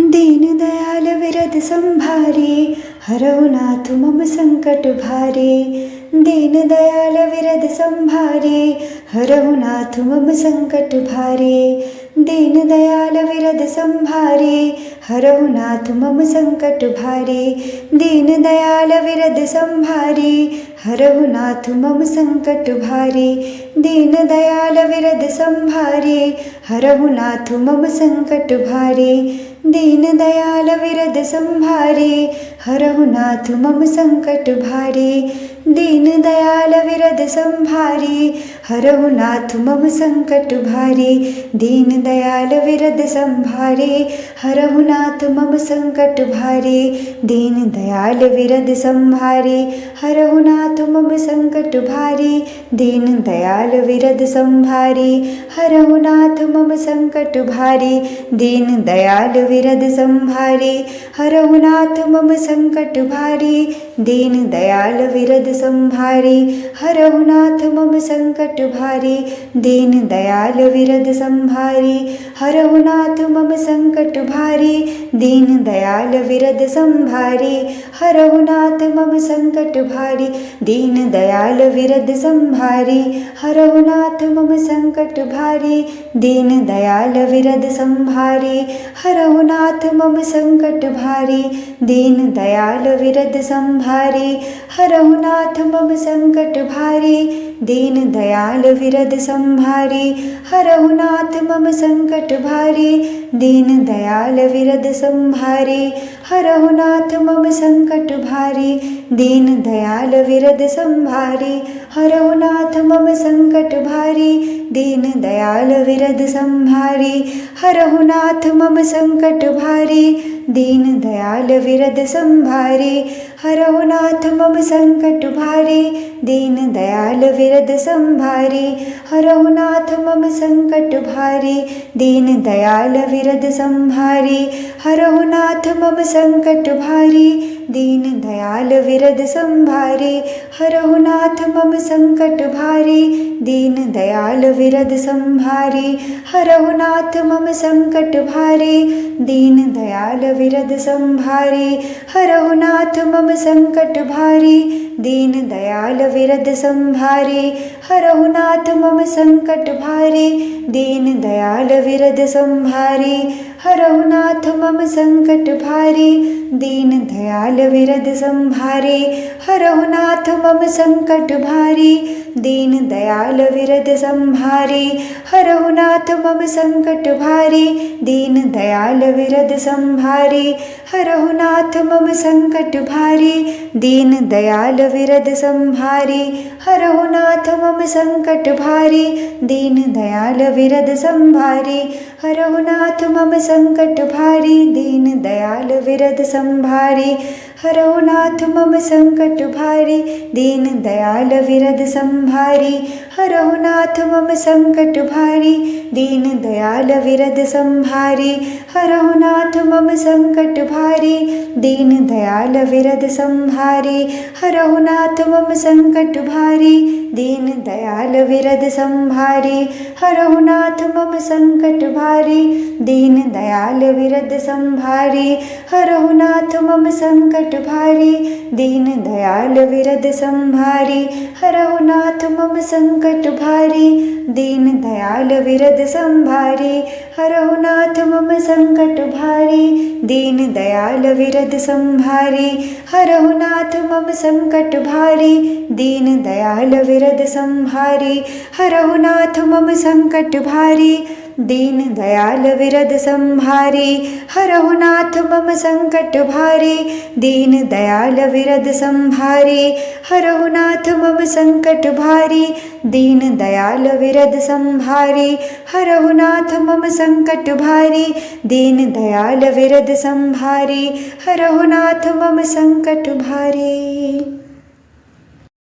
दीन दयाल विरद संभारे, हरहु नाथ मम संकट भारे। दीन दयाल विरद संभारे, हरहु नाथ मम संकट भारे। दीन दयाल विरद संभारे, हरहु नाथ मम संकट भारे। दीन दयाल विरद संभारे, हरहु नाथ मम संकट भारे। दीन दयाल विरद संभारे, हरहु नाथ मम संकट भारे। दीन दयाल विरद संभारे, हरहु नाथ मम संकट भारे। दीन दयाल विरद संभारे, हरहु नाथ मम संकट भारे। दीन दयाल विरद संभारे, हरहु नाथ मम संकट भारे। दीन दयाल विरद संभारे, हरहु नाथ मम संकट भारे। दीन दयाल विरद संभारे, हरहु नाथ मम संकट भारे। दीन दयाल विरद संभारे, हरहु नाथ मम संकट भारे। दीन दयाल विरद संभारे, हरहु नाथ मम संकट भारे। दीन दयाल विरद संभारे, हरहु नाथ मम संकट भारे। दीन दयाल विरद संभारे, हरहु नाथ मम संकट भारे। दीन दयाल विरद संभारे, हरहु नाथ मम संकट भारे। दीन दयाल विरद संभारे, हरहु नाथ मम संकट भारे। दीन दयाल विरद संभारे, हरहु नाथ मम संकट भारे। दीन दयाल विरद संभारे, हरहु नाथ मम संकट भारे। दीन दयाल विरद संभारे, हरहु नाथ मम संकट भारे। दीन दयाल विरद संभारे, हरहु नाथ मम संकट भारे। दीन दयाल विरद संभारे, हरहु नाथ मम संकट भारे। दीन दयाल विरद संभारे, हरहु नाथ मम संकट भारे। दीन दयाल विरद संभारे, हरहु नाथ मम संकट भारे। दीन दयाल विरद संभारे, हरहु नाथ मम संकट भारे। दीन दयाल विरद संभारे, हरहु नाथ मम संकट भारे। दीन दयाल विरद संभारे, हरहु नाथ मम संकट भारे। दीन दयाल विरद संभारे, हरहु नाथ मम संकट भारे। दीन दयाल विरद संभारे, हरहु नाथ मम संकट भारे। दीन दयाल विरद संभारे, हरहु नाथ मम संकट भारे। दीन दयाल विरद संभारे, हरहु नाथ मम संकट भारे। दीन दयाल विरद संभारे, हरहु नाथ मम संकट भारे। दीन दयाल विरद संभारे, हरहु नाथ मम संकट भारे। दीन दयाल विरद संभारे, हरहु नाथ मम संकट भारे। दीन दयाल विरद संभारे, हरहु नाथ मम संकट भारे। दीन दयाल विरद संभारे, हरहु नाथ मम संकट भारे। दीन दयाल विरद संभारे, हरहु नाथ मम संकट भारे। दीन दयाल विरद संभारे, हरहु नाथ मम संकट भारे। दीन दयाल विरद संभारे, हरहु नाथ मम संकट भारे। दीन दयाल विरद संभारे, हरहु नाथ मम संकट भारे। दीन दयाल विरद संभारे, हरहु नाथ मम संकट भारे। दीन दयाल विरद संभारे, हरहु नाथ मम संकट भारे। दीन दयाल विरद संभारे, हरहु नाथ मम संकट भारे। दीन दयाल विरद संभारे, हरहु नाथ मम संकट भारे। दीन दयाल विरद संभारे, हरहु नाथ मम संकट भारे। दीन दयाल विरद संभारे, हरहु नाथ मम संकट भारे। दीन दयाल विरद संभारे, हरहु नाथ मम संकट भारे। दीन दयाल विरद संभारे, हरहु नाथ मम संकट भारे। दीन दयाल विरद संभारे, हरहु नाथ मम संकट भारे।